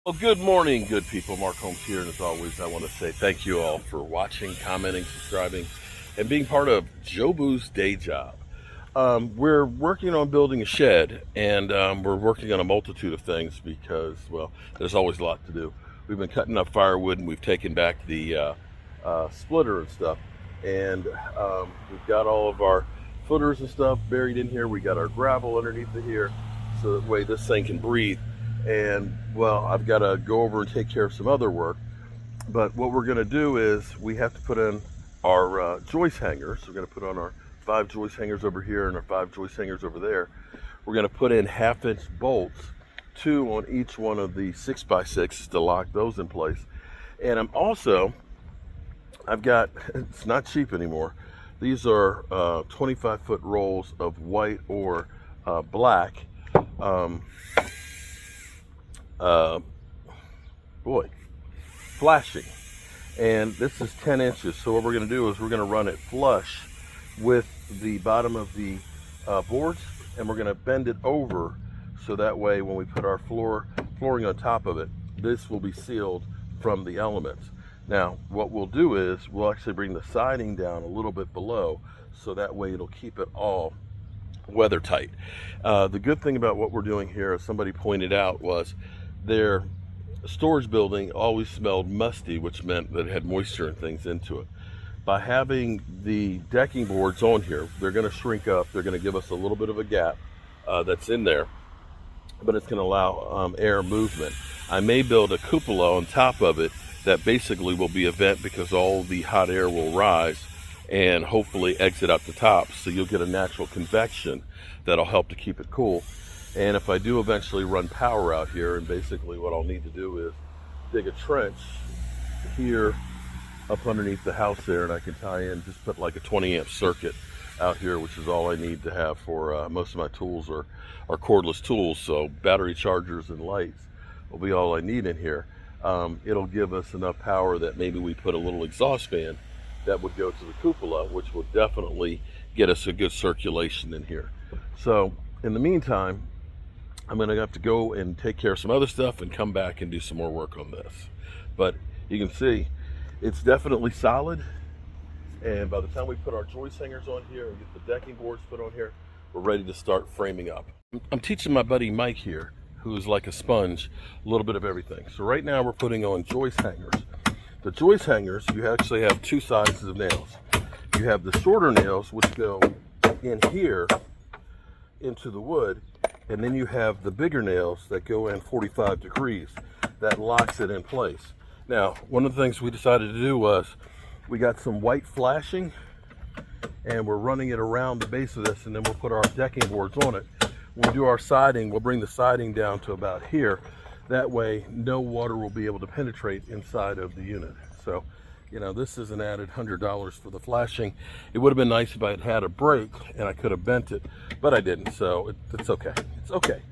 Well, good morning, good people. Mark Holmes here, and as always, I want to say thank you all for watching, commenting, subscribing, and being part of Jobu's day job. We're working on building a shed, and we're working on a multitude of things because, well, there's always a lot to do. We've been cutting up firewood, and we've taken back the splitter and stuff, and we've got all of our footers and stuff buried in here. We got our gravel underneath it here, so that way this thing can breathe. And well, I've got to go over and take care of some other work, but what we're going to do is we have to put in our joist hangers. We're going to put on our 5 joist hangers over here and our 5 joist hangers over there. We're going to put in 1/2-inch bolts, 2 on each one of the 6x6s to lock those in place. And I've got, it's not cheap anymore, these are 25-foot rolls of white or black flashing, and this is 10 inches. So what we're going to do is we're going to run it flush with the bottom of the boards, and we're going to bend it over so that way when we put our flooring on top of it, this will be sealed from the elements. Now what we'll do is we'll actually bring the siding down a little bit below, so that way it'll keep it all weather tight. The good thing about what we're doing here, as somebody pointed out, was their storage building always smelled musty, which meant that it had moisture and things into it. By having the decking boards on here, they're going to shrink up. They're going to give us a little bit of a gap that's in there, but it's going to allow air movement. I may build a cupola on top of it that basically will be a vent, because all the hot air will rise and hopefully exit out the top, so you'll get a natural convection that'll help to keep it cool. And if I do eventually run power out here, and basically what I'll need to do is dig a trench here up underneath the house there, and I can tie in, just put like a 20-amp circuit out here, which is all I need to have for most of my tools are cordless tools, so battery chargers and lights will be all I need in here. It'll give us enough power that maybe we put a little exhaust fan that would go to the cupola, which will definitely get us a good circulation in here. So in the meantime, I'm going to have to go and take care of some other stuff and come back and do some more work on this. But you can see it's definitely solid, and by the time we put our joist hangers on here and get the decking boards put on here, we're ready to start framing up. I'm teaching my buddy Mike here, who's like a sponge, a little bit of everything. So right now we're putting on joist hangers. The joist hangers, you actually have 2 sizes of nails. You have the shorter nails, which go in here into the wood, and then you have the bigger nails that go in 45 degrees. That locks it in place. Now, one of the things we decided to do was we got some white flashing, and we're running it around the base of this, and then we'll put our decking boards on it. When we do our siding, we'll bring the siding down to about here. That way, no water will be able to penetrate inside of the unit. So, you know, this is an added $100 for the flashing. It would have been nice if I had had a break and I could have bent it, but I didn't, so it's okay. It's okay.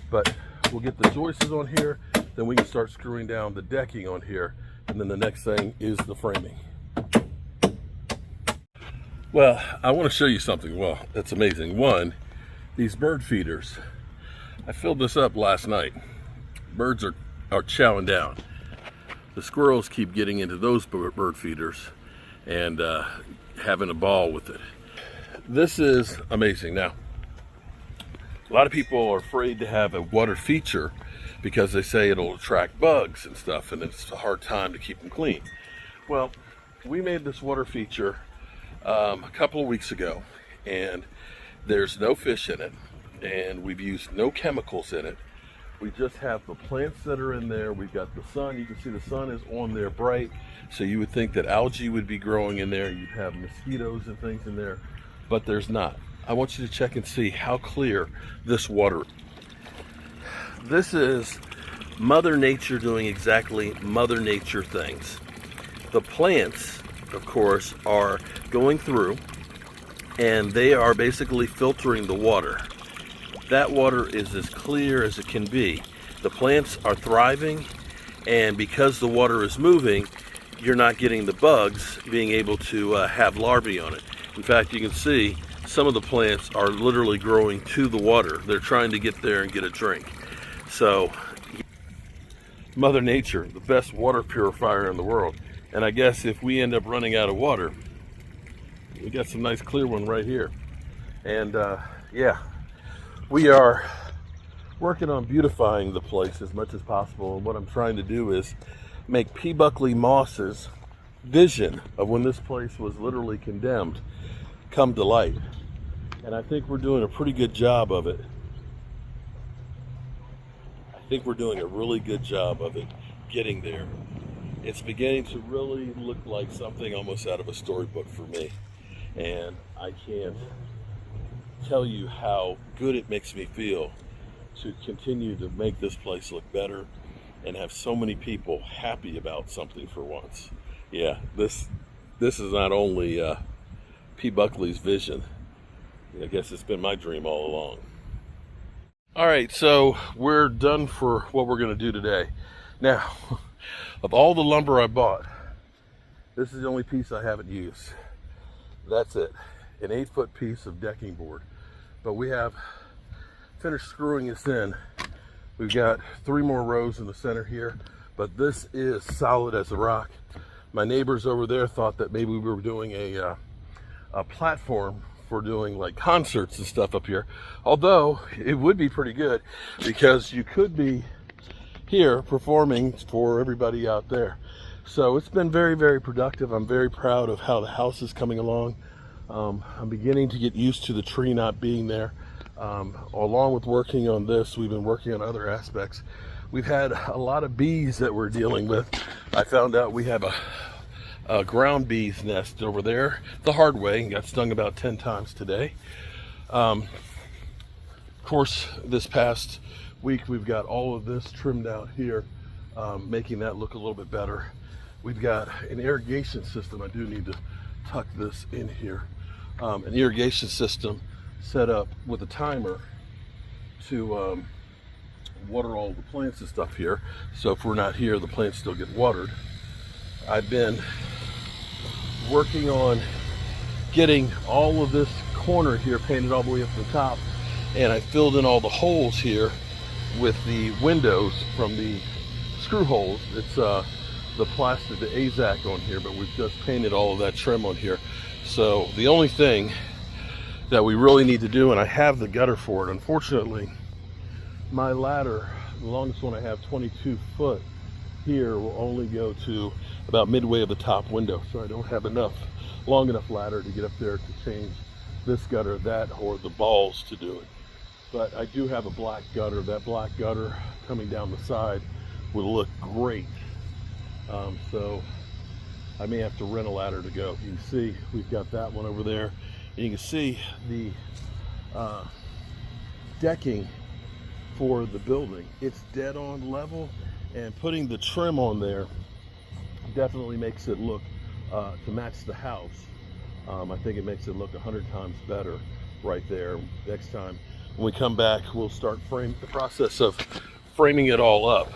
But we'll get the joists on here, then we can start screwing down the decking on here, and then the next thing is the framing. Well, I want to show you something. Well, that's amazing. One, these bird feeders. I filled this up last night. Birds are chowing down. The squirrels keep getting into those bird feeders and having a ball with it. This is amazing. Now, a lot of people are afraid to have a water feature because they say it'll attract bugs and stuff, and it's a hard time to keep them clean. Well, we made this water feature a couple of weeks ago, and there's no fish in it, and we've used no chemicals in it. We just have the plants that are in there. We've got the sun. You can see the sun is on there bright. So you would think that algae would be growing in there. You'd have mosquitoes and things in there, but there's not. I want you to check and see how clear this water is. This is Mother Nature doing exactly Mother Nature things. The plants, of course, are going through, and they are basically filtering the water. That water is as clear as it can be. The plants are thriving, and because the water is moving, you're not getting the bugs being able to have larvae on it. In fact, you can see some of the plants are literally growing to the water. They're trying to get there and get a drink. So Mother Nature, the best water purifier in the world. And I guess if we end up running out of water, we got some nice clear one right here. And yeah, we are working on beautifying the place as much as possible. And what I'm trying to do is make P. Buckley Moss's vision of when this place was literally condemned come to light. And I think we're doing a pretty good job of it. I think we're doing a really good job of it getting there. It's beginning to really look like something almost out of a storybook for me. And I can't tell you how good it makes me feel to continue to make this place look better and have so many people happy about something for once. Yeah, this is not only P. Buckley's vision. I guess it's been my dream all along. All right, so we're done for what we're gonna do today. Now, of all the lumber I bought, this is the only piece I haven't used. That's it, an 8-foot piece of decking board. But we have finished screwing this in. We've got 3 more rows in the center here, but this is solid as a rock. My neighbors over there thought that maybe we were doing a platform for doing like concerts and stuff up here, although it would be pretty good because you could be here performing for everybody out there. So it's been very, very productive. I'm very proud of how the house is coming along. I'm beginning to get used to the tree not being there. Along with working on this, we've been working on other aspects. We've had a lot of bees that we're dealing with. I found out we have a ground bee's nest over there the hard way and got stung about 10 times today. Of course, this past week we've got all of this trimmed out here, making that look a little bit better. We've got an irrigation system. I do need to tuck this in here. An irrigation system set up with a timer to water all the plants and stuff here. So if we're not here, the plants still get watered. I've been working on getting all of this corner here painted all the way up to the top, and I filled in all the holes here with the windows from the screw holes. It's the plastic, the AZAC on here, but we've just painted all of that trim on here. So the only thing that we really need to do, and I have the gutter for it, unfortunately my ladder, the longest one I have, 22 foot here, will only go to about midway of the top window, so I don't have long enough ladder to get up there to change this gutter, that, or the balls to do it. But I do have a black gutter. That black gutter coming down the side would look great. So I may have to rent a ladder to go. You can see we've got that one over there. And you can see the decking for the building. It's dead on level, and putting the trim on there definitely makes it look to match the house. I think it makes it look 100 times better right there. Next time when we come back, we'll start the process of framing it all up,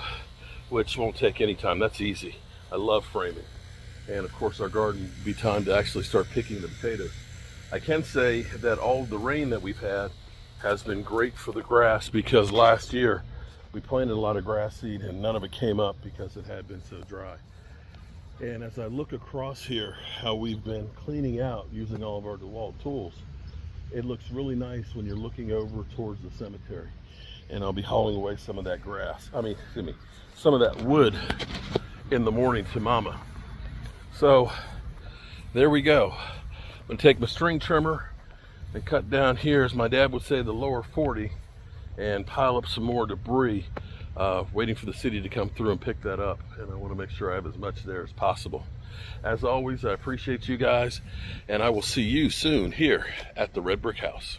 which won't take any time. That's easy. I love framing. And of course our garden will be time to actually start picking the potatoes. I can say that all the rain that we've had has been great for the grass, because last year we planted a lot of grass seed and none of it came up because it had been so dry. And as I look across here, how we've been cleaning out using all of our DeWalt tools, it looks really nice when you're looking over towards the cemetery. And I'll be hauling away some of that some of that wood in the morning to Mama. So there we go. I'm gonna take my string trimmer and cut down here, as my dad would say, the lower 40, and pile up some more debris, waiting for the city to come through and pick that up. And I want to make sure I have as much there as possible. As always, I appreciate you guys, and I will see you soon here at the Red Brick House.